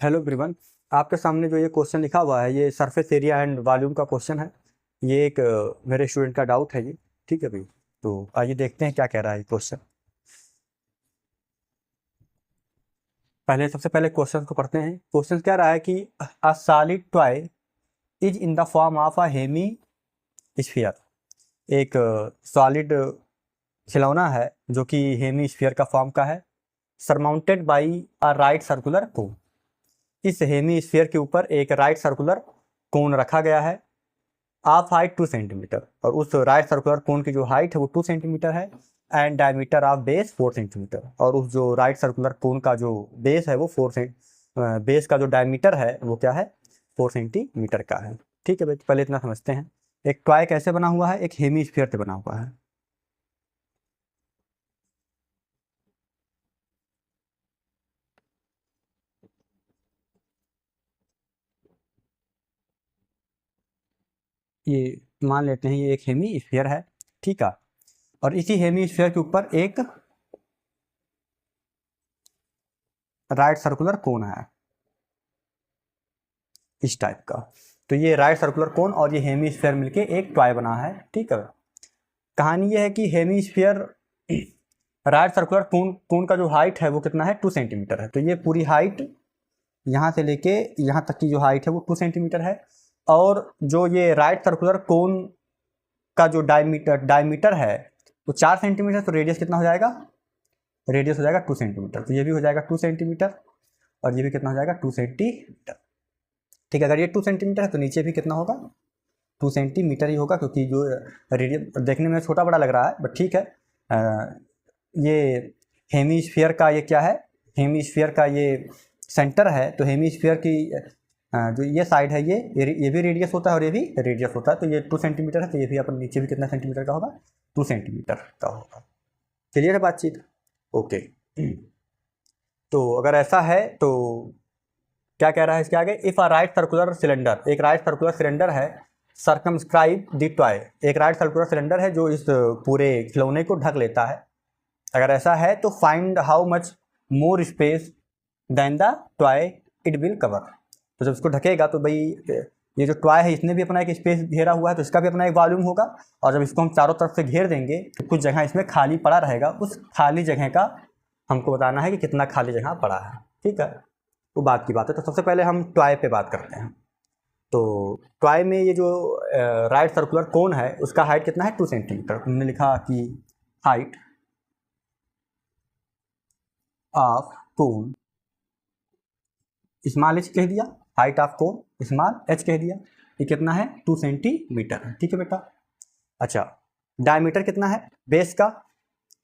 Hello everyone. आपके सामने जो ये क्वेश्चन लिखा हुआ है ये सरफेस एरिया एंड वॉल्यूम का क्वेश्चन है। ये एक मेरे स्टूडेंट का डाउट है ये। ठीक है भाई, तो आइए देखते हैं क्या कह रहा है ये क्वेश्चन। सबसे पहले क्वेश्चन को पढ़ते हैं। क्वेश्चन कह रहा है कि a solid toy is in the form of a hemisphere. एक सॉलिड खिलौना है जो कि हेमी स्फीयर का फॉर्म का है, surmounted by a right circular कोन। इस हेमी स्फीयर के ऊपर एक राइट सर्कुलर कोन रखा गया है ऑफ हाइट 2 सेंटीमीटर, और उस राइट सर्कुलर कोन की जो हाइट है वो 2 सेंटीमीटर है and diameter of base 4 centimetre. और उस जो राइट सर्कुलर कोन का जो बेस है वो बेस का जो डायमीटर है वो क्या है, 4 सेंटीमीटर का है। ठीक है भाई, पहले इतना समझते हैं। एक टॉय कैसे बना हुआ है, एक हेमी स्फीयर से बना हुआ है। ये मान लेते हैं ये एक हेमी स्फीयर है, ठीक है। और इसी हेमी स्फीयर के ऊपर एक राइट सर्कुलर कोन है इस टाइप का। तो ये राइट सर्कुलर कोन और ये हेमी स्फीयर मिलके एक टॉय बना है, ठीक है। कहानी ये है कि hemisphere right circular cone का जो हाइट है वो कितना है, 2 सेंटीमीटर है। तो ये पूरी हाइट यहाँ से लेके यहाँ तक की जो हाइट है वो 2 सेंटीमीटर है। और जो ये राइट सर्कुलर कोन का जो डायमीटर है वो 4 सेंटीमीटर। तो रेडियस कितना हो जाएगा, रेडियस हो जाएगा 2 सेंटीमीटर। तो ये भी हो जाएगा 2 सेंटीमीटर और ये भी कितना हो जाएगा, 2 सेंटीमीटर। ठीक है, अगर ये 2 सेंटीमीटर है तो नीचे भी कितना होगा, 2 सेंटीमीटर ही होगा, क्योंकि जो रेडियस देखने में छोटा बड़ा लग रहा है बट ठीक है। ये हेमीस्फीयर का ये क्या है, हेमीस्फीयर का ये सेंटर है। तो हेमीस्फीयर की जो ये साइड है ये भी रेडियस होता है और ये भी रेडियस होता है। तो ये 2 सेंटीमीटर है, तो ये भी अपन नीचे भी कितना सेंटीमीटर का होगा, 2 सेंटीमीटर का होगा। क्लियर है बातचीत? ओके। तो अगर ऐसा है तो क्या कह रहा है इसके आगे, if a right circular cylinder, एक राइट सर्कुलर सिलेंडर है, सर्कमस्क्राइब द टॉय, एक राइट सर्कुलर सिलेंडर है जो इस पूरे खिलौने को ढक लेता है। अगर ऐसा है तो find how much more space than the toy it will cover. तो जब इसको ढकेगा तो भाई ये जो टॉय है इसने भी अपना एक स्पेस घेरा हुआ है, तो इसका भी अपना एक वॉल्यूम होगा। और जब इसको हम चारों तरफ से घेर देंगे तो कुछ जगह इसमें खाली पड़ा रहेगा, उस खाली जगह का हमको बताना है कि कितना खाली जगह पड़ा है। ठीक है, वो बात की बात है। तो सबसे पहले हम टॉय पे बात करते हैं। तो टॉय में ये जो राइट सर्कुलर कोन है उसका हाइट कितना है, 2 सेंटीमीटर। हमने लिखा कि height of cone, small H कह दिया, height of cone small H कह दिया। ये कितना है, 2 सेंटीमीटर है। ठीक है बेटा। अच्छा, डायमीटर कितना है बेस का,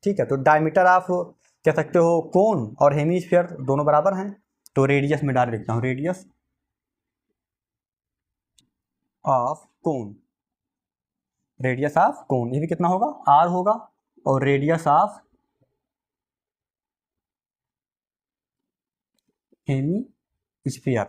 ठीक है। तो डायमीटर ऑफ कह सकते हो कोन और हेमीस्फीयर दोनों बराबर हैं, तो रेडियस में डाल देता हूँ, radius of cone, radius of cone ये भी कितना होगा, आर होगा। और रेडियस ऑफ हेमीस्फीयर,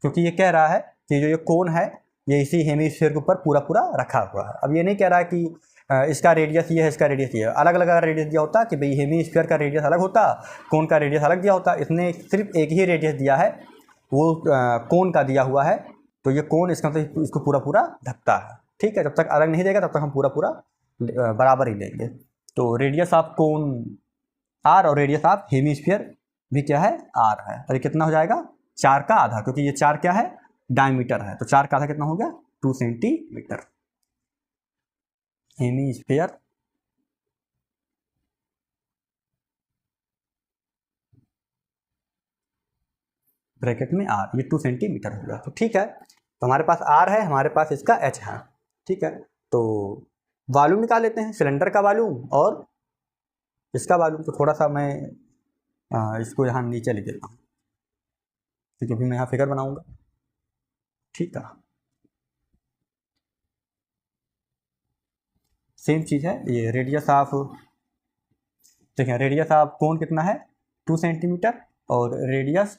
क्योंकि ये कह रहा है कि जो ये कोन है ये इसी हेमीस्फीयर के ऊपर पूरा पूरा रखा हुआ है। अब ये नहीं कह रहा है कि इसका रेडियस ये है, इसका रेडियस ये है। अलग अलग अगर रेडियस दिया होता कि भाई हेमीस्फीयर का रेडियस अलग होता, कोन का रेडियस अलग दिया होता। इसने सिर्फ एक ही रेडियस दिया है, वो कोन का दिया हुआ है। तो ये कोन इसका मतलब इसको पूरा पूरा ढकता है। ठीक है, जब तक अलग नहीं देगा तब तक हम पूरा पूरा बराबर ही लेंगे। तो रेडियस ऑफ कोन आर और रेडियस ऑफ हेमीस्फीयर भी क्या है, आर है। और ये कितना हो जाएगा, 4 का आधा, क्योंकि ये 4 क्या है, डायमीटर है। तो 4 का आधा कितना हो गया, 2 सेंटीमीटर। हेमीस्फीयर ब्रैकेट में आर, ये 2 सेंटीमीटर हो गया। तो ठीक है, तो हमारे पास आर है, हमारे पास इसका एच है। ठीक है, तो वॉल्यूम निकाल लेते हैं, सिलेंडर का वॉल्यूम और इसका वॉल्यूम। तो थोड़ा सा मैं इसको यहाँ नीचे लिख देता हूँ, क्योंकि मैं यहाँ फिगर बनाऊंगा। ठीक है, सेम चीज़ है। ये रेडियस ऑफ, देखिए रेडियस ऑफ कोन कितना है, 2 सेंटीमीटर, और रेडियस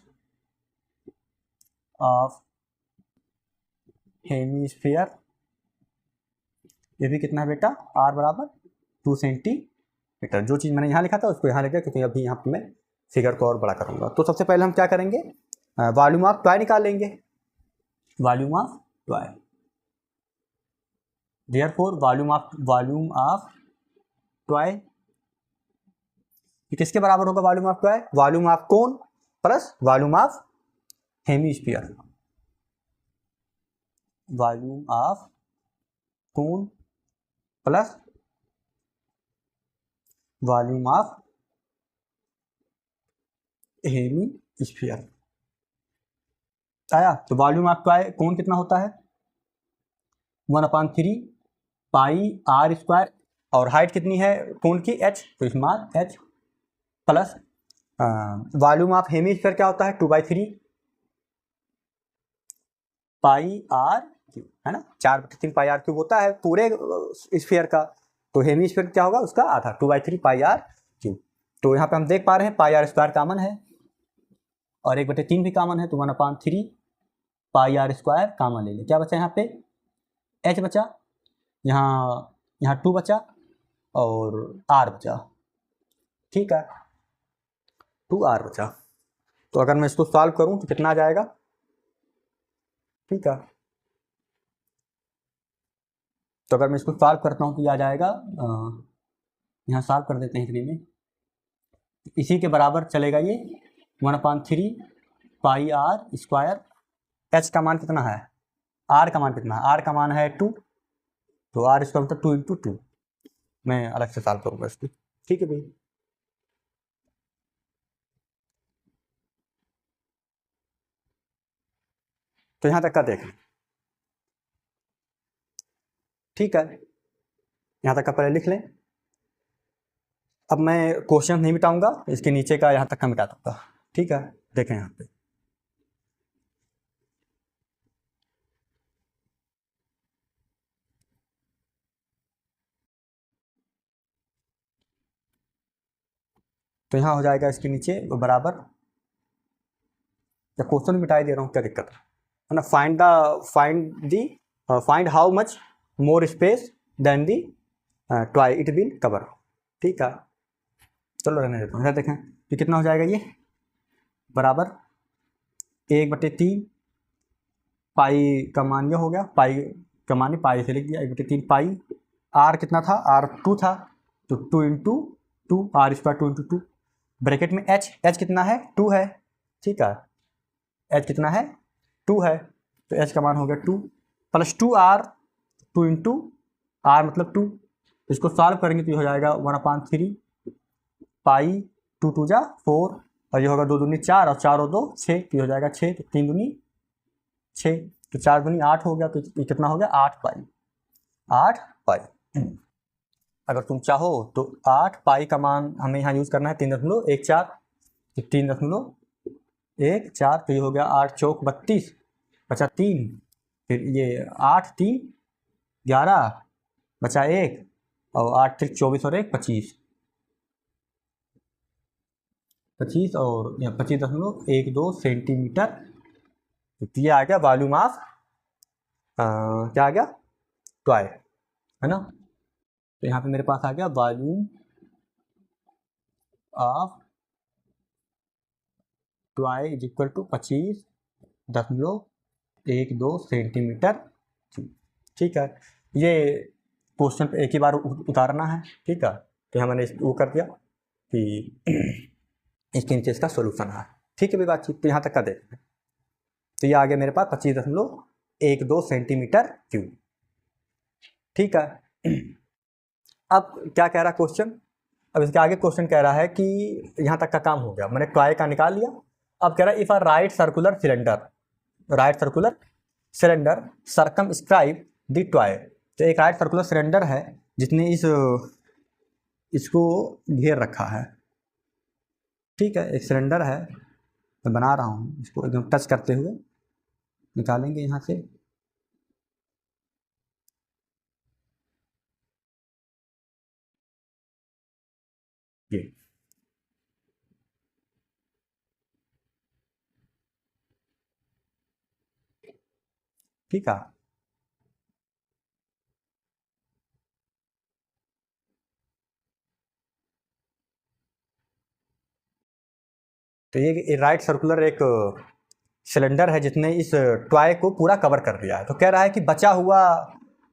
ऑफ हेमीस्फीयर ये भी कितना है बेटा, आर बराबर 2 सेंटीमीटर। जो चीज़ मैंने यहाँ लिखा था उसको यहाँ लिख दिया, क्योंकि अभी यहाँ पे मैं फिगर को और बड़ा करूँगा। तो सबसे पहले हम क्या करेंगे, वॉल्यूम ऑफ टॉय निकाल लेंगे। Volume of toy, therefore volume of toy किसके बराबर होगा? Volume of toy volume of cone plus volume of hemisphere. Volume of cone plus volume of hemisphere आया। तो वॉल्यूम ऑफ टॉय कोन कितना होता है? 1/3 पाई आर स्क्वायर, और हाइट कितनी है कोन की? h, तो small h plus volume of hemisphere क्या होता है? 2/3 पाई आर क्यूब, है ना, 4/3 पाई आर क्यूब होता है पूरे स्फीयर का। तो हेमीस्फीयर क्या होगा? उसका आधा, 2/3 पाई आर क्यूब। तो यहाँ पे हम देख पा रहे हैं पाई आर स्क्वायर कॉमन है और 1/3 भी कॉमन है, तो 1/3 पाई आर स्क्वायर कॉमन ले लें। क्या बचा यहाँ पे? h बचा, यहाँ 2 बचा और r बचा। ठीक है, 2r बचा। तो अगर मैं इसको सॉल्व करूं तो कितना आ जाएगा? ठीक है, तो अगर मैं इसको सॉल्व करता हूं तो ये आ जाएगा, यहाँ सॉल्व कर देते हैं इतने में, इसी के बराबर चलेगा ये 1/3 पाई आर स्क्वायर। h का मान कितना है? r का मान कितना है? r का मान है 2, तो r स्क्वायर मतलब 2 × 2। मैं अलग से सॉल्व करूंगा इसको। ठीक है भाई, तो यहाँ तक का देख लें। ठीक है, यहाँ तक का पहले लिख लें। अब मैं क्वेश्चन नहीं मिटाऊंगा, इसके नीचे का यहाँ तक का मिटा दूंगा। ठीक है, देखें यहाँ पे। तो यहाँ हो जाएगा इसके नीचे बराबर, या क्वेश्चन मिटाई दे रहा हूँ, क्या दिक्कत है ना? Find how much more space than the toy it will cover. ठीक है, चलो रहने देता हूँ। देखें तो कितना हो जाएगा ये, बराबर 1/3 पाई का मान ये हो गया, पाई का मान पाई से लिख दिया, 1/3 पाई। आर कितना था? आर 2 था, तो 2 × 2 आर स्क्वायर 2 × 2 ब्रैकेट में h कितना है? 2 है। ठीक है, h कितना है? 2 है, तो h का मान हो गया 2 प्लस 2r, 2 × r मतलब 2। इसको सॉल्व करेंगे तो ये हो जाएगा 1/3 पाई 2 × 2 = 4, और ये होगा 2 दूनी 4 और 4 और 2 6, तो ये हो जाएगा 6, तो 3 दूनी 6, तो 4 दूनी 8 हो गया, तो ये कितना हो गया? 8 पाई। 8 पाई। अगर तुम चाहो तो 8 पाई का मान हमें यहाँ यूज़ करना है 3.14, तो 3.14, तो ये हो गया 8 चौक 32, बचा 3, फिर ये 8 3 11, बचा 1, और 8 3 24 और 1 25, और 25.12 सेंटीमीटर। तो ये आ गया वॉल्यूम ऑफ, क्या आ गया? टॉय, है ना। तो यहाँ पे मेरे पास आ गया volume of toy is equal to 25.12 centimetre. ठीक है, ये क्वेश्चन पे एक ही बार उतारना है। ठीक है, तो यहाँ मैंने वो कर दिया कि इसके नीचे इसका सोल्यूशन है। ठीक है भाई, बातचीत तो यहाँ तक का देख लें। तो ये आ गया मेरे पास 25.12 सेंटीमीटर क्यूब। ठीक है, अब क्या कह रहा है क्वेश्चन? अब इसके आगे क्वेश्चन कह रहा है कि यहाँ तक का काम हो गया, मैंने टॉय का निकाल लिया। अब कह रहा है if a right circular cylinder circumscribe the toy. तो एक राइट सर्कुलर सिलेंडर है जिसने इसको घेर रखा है। ठीक है, एक सिलेंडर है, मैं बना रहा हूँ, इसको एकदम टच करते हुए निकालेंगे यहाँ से। ये ठीक है, तो ये राइट सर्कुलर एक सिलेंडर है जिसने इस टॉय को पूरा कवर कर दिया है। तो कह रहा है कि बचा हुआ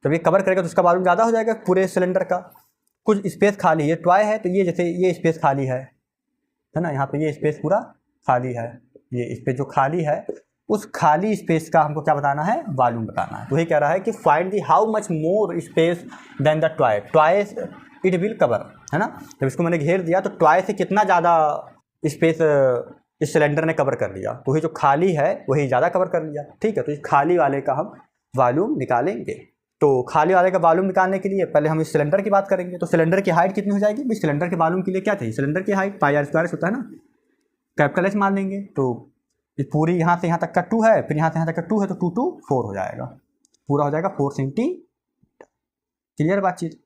जब ये कवर करेगा तो उसका वॉल्यूम ज़्यादा हो जाएगा पूरे सिलेंडर का। कुछ स्पेस खाली, ये टॉय है तो ये जैसे ये स्पेस खाली है ना, यहाँ पे ये स्पेस पूरा खाली है, ये स्पेस जो खाली है उस खाली स्पेस का हमको क्या बताना है, वॉल्यूम बताना है। तो ये कह रहा है कि find the how much more space than the toy, toy it will cover, है ना। जब इसको मैंने घेर दिया तो टॉय से कितना ज़्यादा स्पेस इस सिलेंडर ने कवर कर लिया, तो ये जो खाली है वही ज़्यादा कवर कर लिया। ठीक है, तो इस खाली वाले का हम वॉल्यूम निकालेंगे। तो खाली वाले का वॉल्यूम निकालने के लिए पहले हम इस सिलेंडर की बात करेंगे। तो सिलेंडर की हाइट कितनी हो जाएगी भाई, सिलेंडर के वॉल्यूम के लिए क्या चाहिए, सिलेंडर की हाइट पाई आर स्क्वायर होता है ना, कैपिटल एच मान लेंगे। तो ये पूरी यहाँ से यहाँ तक का 2 है, फिर यहाँ से यहाँ तक का 2 है, तो 2 2 4 हो जाएगा, पूरा हो जाएगा 4 सेंटीमीटर। क्लियर बातचीत,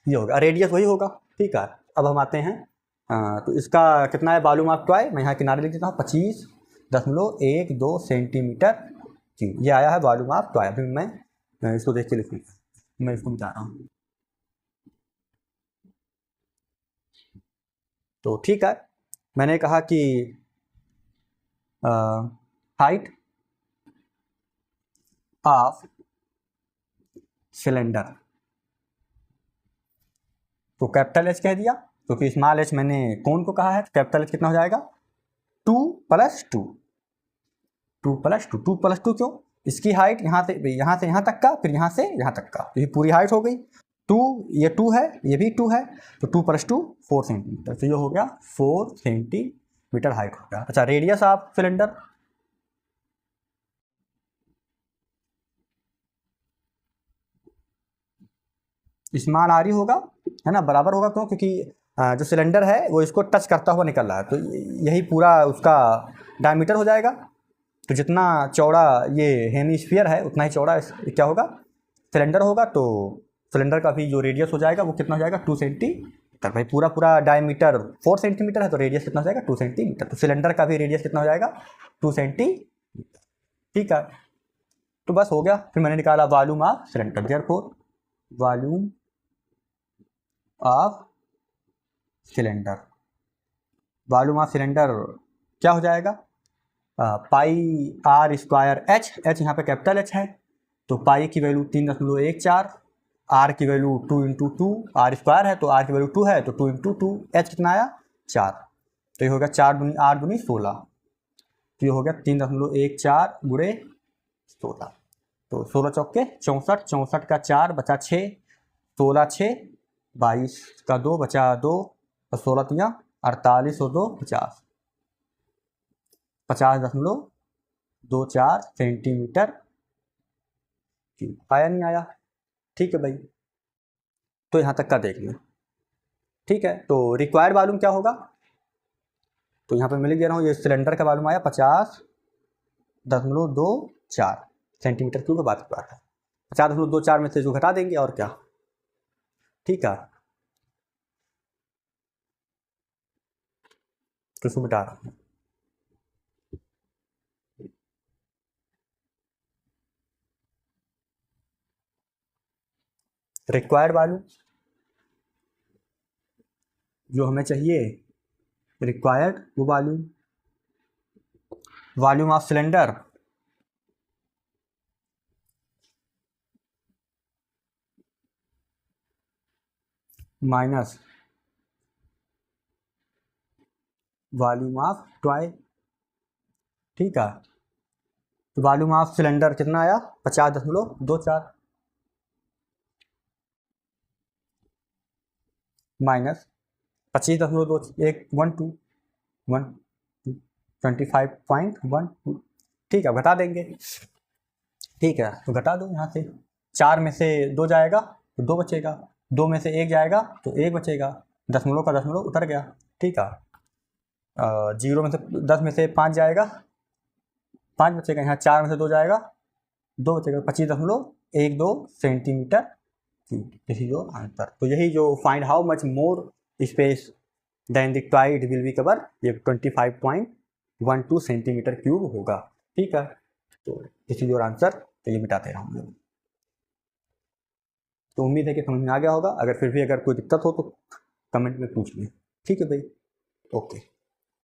ये होगा, रेडियस वही होगा। ठीक है, अब हम आते हैं तो इसका कितना है वॉल्यूम ऑफ टॉय, मैं यहाँ किनारे लिख देता हूँ 25.12 सेंटीमीटर क्यूब, ये आया है वॉल्यूम ऑफ टॉय। अभी मैं इसको देख के लिखूँगा, मैं इसको बता रहा हूँ। तो ठीक है, मैंने कहा कि हाइट ऑफ सिलेंडर, तो कैपिटल एच कह दिया क्योंकि स्मॉल एच मैंने कौन को कहा है, तो कैपिटल एच कितना हो जाएगा 2 + 2, 2 + 2, 2 + 2 क्यों, इसकी हाइट यहाँ से यहाँ तक का, फिर यहाँ से यहाँ तक का, तो ये पूरी हाइट हो गई 2, ये 2 है, ये भी 2 है, तो 2 + 2 4 सेंटीमीटर, तो ये हो गया 4 सेंटीमीटर हाइट हो गया। अच्छा, radius of cylinder, small r ही होगा, है ना, बराबर होगा, क्यों, क्योंकि जो सिलेंडर है वो इसको टच करता हुआ निकल रहा है, तो यही पूरा उसका डायमीटर हो जाएगा। तो जितना चौड़ा ये हेमिस्फीयर है उतना ही चौड़ा क्या होगा, सिलेंडर होगा। तो सिलेंडर का भी जो रेडियस हो जाएगा वो कितना हो जाएगा 2 सेंटीमीटर। भाई पूरा डायमीटर 4 सेंटीमीटर है, तो रेडियस कितना हो जाएगा 2 सेंटीमीटर। तो सिलेंडर का भी रेडियस कितना हो जाएगा 2 सेंटीमीटर। ठीक है, तो बस हो गया। फिर मैंने निकाला volume of cylinder, therefore volume of cylinder, volume of cylinder क्या हो जाएगा, पाई आर स्क्वायर एच, एच यहाँ पे कैपिटल एच है, तो पाई की वैल्यू 3.14, आर की वैल्यू 2 × 2, आर स्क्वायर है तो आर की वैल्यू 2 है, तो 2 × 2, एच कितना आया 4, तो ये हो गया 4 दूनी 8 दूनी 16, तो ये हो गया 3.14 गुणे 16, तो 16 चौके 64, 64 का 4 बचा 6, 16 6 22 का 2 बचा 2, और 16 3 48 और 2 50, 50.24 सेंटीमीटर क्यूब। आया नहीं आया, ठीक है भाई, तो यहाँ तक का देख लें। ठीक है, तो रिक्वायर्ड वॉल्यूम क्या होगा, तो यहाँ पे मैं लिख दे रहा हूँ, ये सिलेंडर का वॉल्यूम आया 50.24 सेंटीमीटर क्यूब, बात की बात है। 50.24 में से जो घटा देंगे और क्या, ठीक है, तो इसको मिटा रहा हूँ। रिक्वायर्ड वॉल्यूम जो हमें चाहिए, रिक्वायर्ड वो volume of cylinder minus volume of toy. ठीक है, तो वॉल्यूम ऑफ सिलेंडर कितना आया 50.24 माइनस 25.12 ठीक है, घटा देंगे। ठीक है, तो घटा दो यहाँ से, 4 में से 2 जाएगा तो 2 बचेगा, 2 में से 1 जाएगा तो 1 बचेगा, दशमलव का दशमलव उतर गया। ठीक है, 0 में से 10 में से 5 जाएगा, 5 बचेगा, यहाँ 4 में से 2 जाएगा 2 बचेगा, 25.12 सेंटीमीटर क्यूब, यही जो आंसर। तो यही जो find how much more space than the toy it will be cover, ये 25.12 सेंटीमीटर क्यूब होगा। ठीक है, तो दिस इज योर आंसर, तो ये मिटाते हैं हम लोग। तो उम्मीद है कि समझ में आ गया होगा, अगर फिर भी अगर कोई दिक्कत हो तो कमेंट में पूछ लें। ठीक है भाई, ओके।